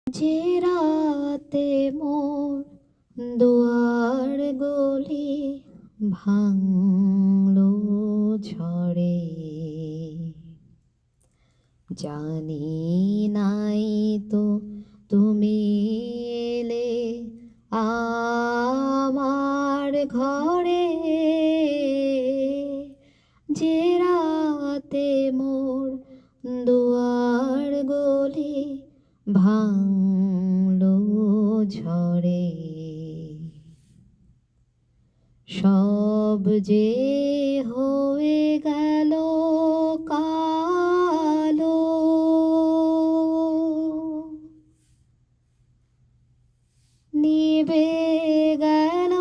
যে রাতে মোর দুয়ার গলি ভাঙলো ঝড়ে, জানি নাই তো তুমি এলে আমার ঘরে। যে রাতে মোর দুয়ার গলি ভাঙলো ঝড়ে, সব যে হয়ে গেল কালো, নিভে গেল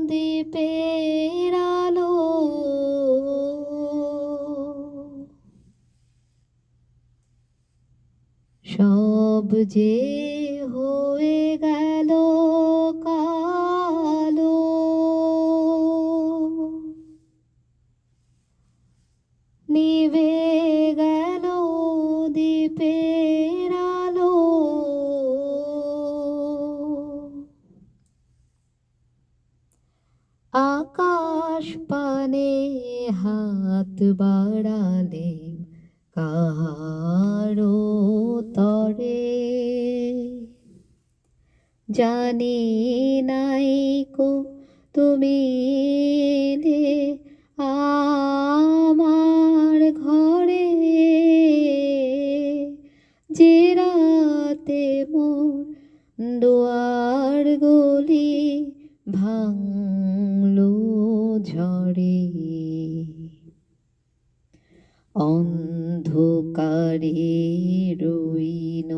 দ্বীপের আলো। সব যে হয়ে গেল কালো, নিভে গেল দ্বীপের আলো। আকাশ পানে হাত বাড়ালে কাহারো তরে, জানি নাই কো তুমি এলে আমার ঘরে। যে রাতে মোর দুয়ার গলি ভাঙলো ঝড়ে, অন্ধকারে রইন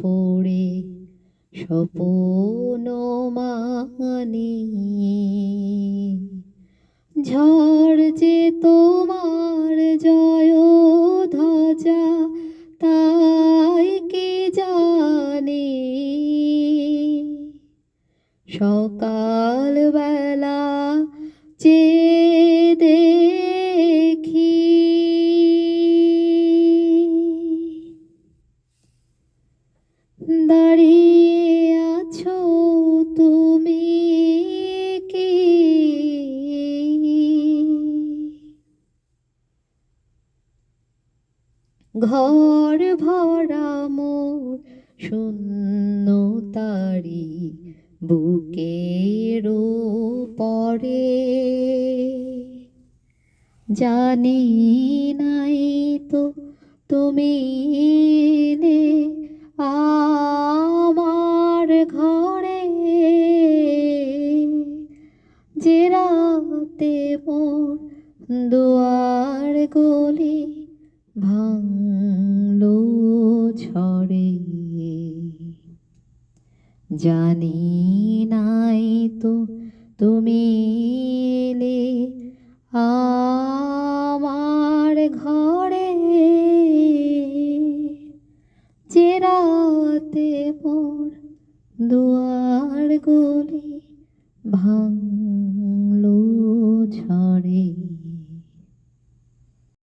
পড়ে স্বপ্ন মানি। ঝড় যে তোমার জয় ধ্বজা তাই কি জানি, সকাল বেলা যে দেখি দাঁড়িয়ে আছো তুমি কি, ঘর ভরা মোর শূন্য তারি বুকের পরে, জানি নাই তো তুমি এলে আমার ঘরে। যে রাতে মোর দুয়ার গলি ভাঙলো ঝড়ে, জানি নাই তো তুমি এলে আমার ঘরে। যে রাতে মোর দুয়ার গলি ভাঙ